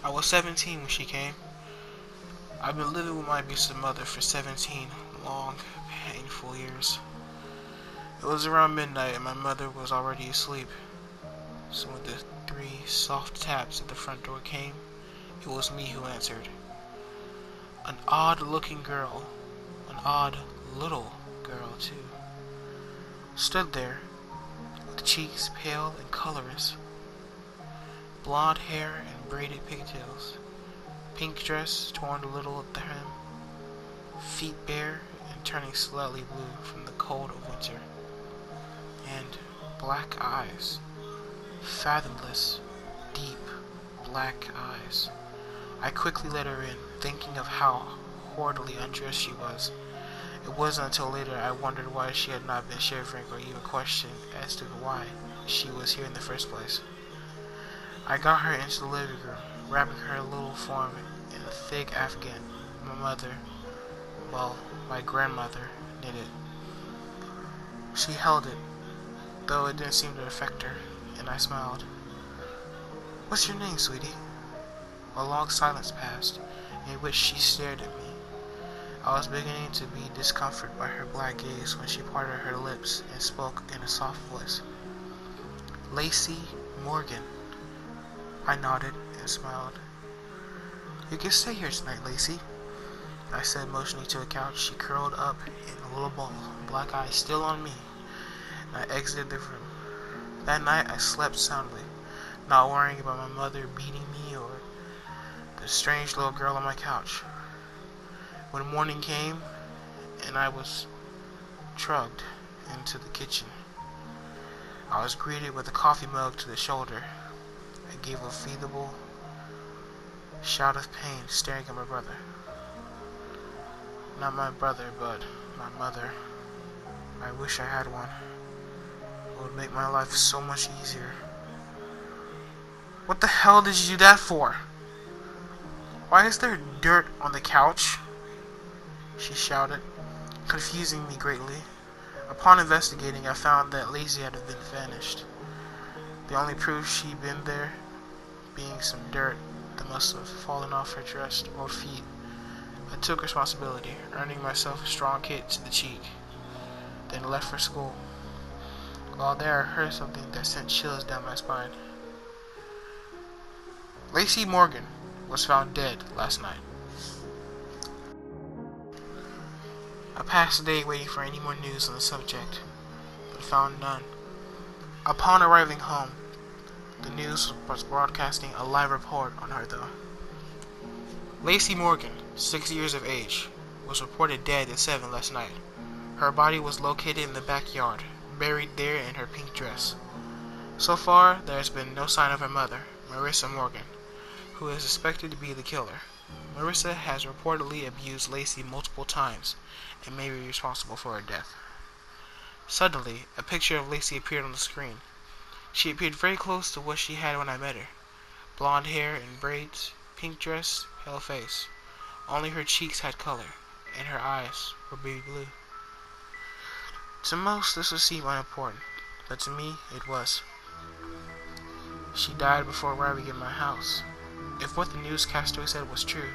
I was 17 when she came. I've been living with my abusive mother for 17 long, painful years. It was around midnight and my mother was already asleep. So when the 3 soft taps at the front door came, it was me who answered. An odd-looking girl, an odd little girl too, stood there with cheeks pale and colorless, blonde hair and braided pigtails, pink dress torn a little at the hem, feet bare and turning slightly blue from the cold of winter, and black eyes, fathomless, deep black eyes. I quickly let her in, thinking of how horribly undressed she was. It wasn't until later I wondered why she had not been shivering or even questioned as to why she was here in the first place. I got her into the living room, wrapping her little form in a thick afghan my grandmother knitted. She held it, though it didn't seem to affect her, and I smiled. "What's your name, sweetie?" A long silence passed, in which she stared at me. I was beginning to be discomforted by her black gaze when she parted her lips and spoke in a soft voice. "Lacey Morgan." I nodded and smiled. "You can stay here tonight, Lacey," I said, motioning to a couch. She curled up in a little ball, black eyes still on me, and I exited the room. That night I slept soundly, not worrying about my mother beating me or the strange little girl on my couch. When morning came and I was trudged into the kitchen, I was greeted with a coffee mug to the shoulder. I gave a feeble shout of pain, staring at my brother. Not my brother, but my mother. I wish I had one. It would make my life so much easier. "What the hell did you do that for? Why is there dirt on the couch?" she shouted, confusing me greatly. Upon investigating, I found that Lacey had been vanished. The only proof she'd been there being some dirt that must have fallen off her dress or feet. I took responsibility, earning myself a strong kick to the cheek, then left for school. While there, I heard something that sent chills down my spine. Lacey Morgan was found dead last night. I passed the day waiting for any more news on the subject, but found none. Upon arriving home, the news was broadcasting a live report on her though. Lacey Morgan, 6 years of age, was reported dead at 7 last night. Her body was located in the backyard, buried there in her pink dress. So far, there has been no sign of her mother, Marissa Morgan, who is suspected to be the killer. Marissa has reportedly abused Lacey multiple times and may be responsible for her death. Suddenly, a picture of Lacey appeared on the screen. She appeared very close to what she had when I met her. Blonde hair and braids, pink dress, pale face. Only her cheeks had color, and her eyes were baby blue. To most, this would seem unimportant, but to me, it was. She died before arriving at my house. If what the newscaster said was true,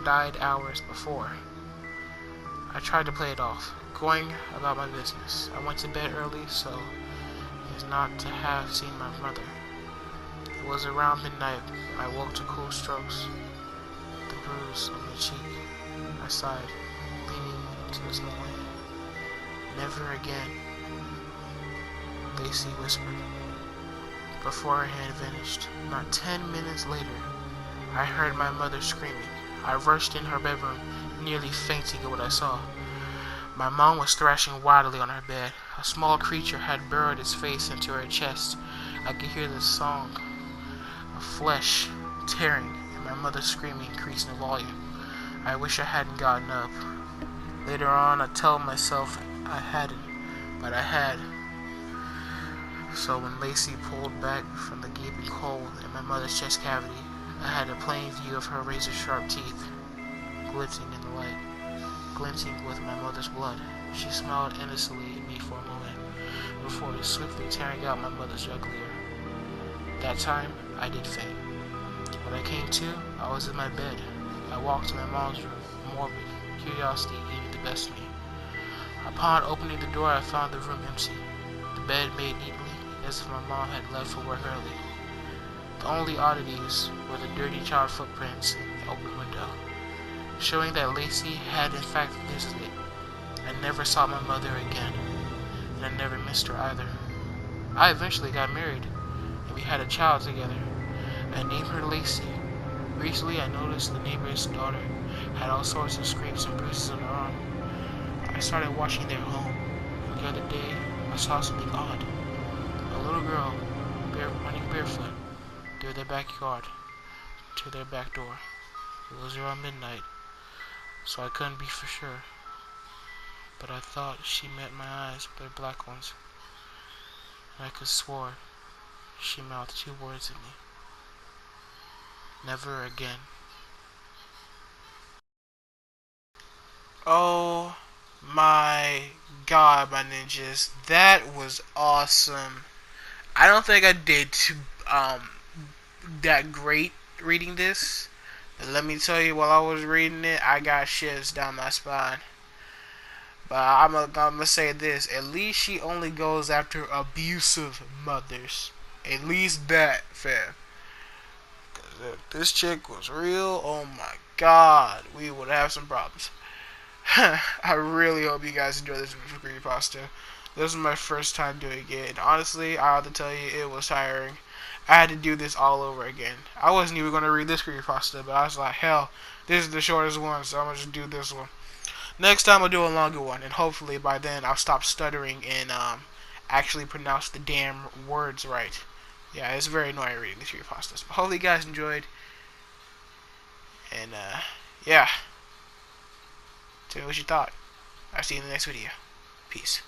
died hours before. I tried to play it off, going about my business. I went to bed early so as not to have seen my mother. It was around midnight I woke to cool strokes, the bruise on my cheek. I sighed, leaning into the snow. "Never again," Lacey whispered, before her hand vanished. Not 10 minutes later, I heard my mother screaming. I rushed in her bedroom, nearly fainting at what I saw. My mom was thrashing wildly on her bed. A small creature had burrowed its face into her chest. I could hear the song of flesh tearing, and my mother's screaming increased in volume. I wish I hadn't gotten up. Later on, I told myself I hadn't, but I had. So when Lacey pulled back from the gaping hole in my mother's chest cavity, I had a plain view of her razor-sharp teeth, glinting in the light, glinting with my mother's blood. She smiled innocently at me for a moment, before swiftly tearing out my mother's jugular. That time, I did faint. When I came to, I was in my bed. I walked to my mom's room, morbid, curiosity getting the best of me. Upon opening the door, I found the room empty, the bed made neatly, as if my mom had left for work early. The only oddities were the dirty child footprints in the open window, showing that Lacey had in fact visited. I never saw my mother again, and I never missed her either. I eventually got married, and we had a child together. I named her Lacey. Recently, I noticed the neighbor's daughter had all sorts of scrapes and bruises on her arm. I started watching their home, and the other day, I saw something odd. A little girl, running barefoot, through their backyard, to their back door. It was around midnight, so I couldn't be for sure. But I thought she met my eyes with her black ones, and I could swore she mouthed 2 words at me. Never again. Oh my god, my ninjas. That was awesome. I don't think I did that great reading this. But let me tell you, while I was reading it, I got shivers down my spine. But I'm gonna say this: at least she only goes after abusive mothers. At least that, fam. Cause if this chick was real, oh my god, we would have some problems. I really hope you guys enjoy this creepypasta. This is my first time doing it, and honestly, I have to tell you, it was tiring. I had to do this all over again. I wasn't even going to read this creepypasta, but I was like, hell, this is the shortest one, so I'm going to just do this one. Next time I'll do a longer one, and hopefully by then I'll stop stuttering and actually pronounce the damn words right. Yeah, it's very annoying reading these creepypastas. But hopefully you guys enjoyed, and yeah. Tell me what you thought. I'll see you in the next video. Peace.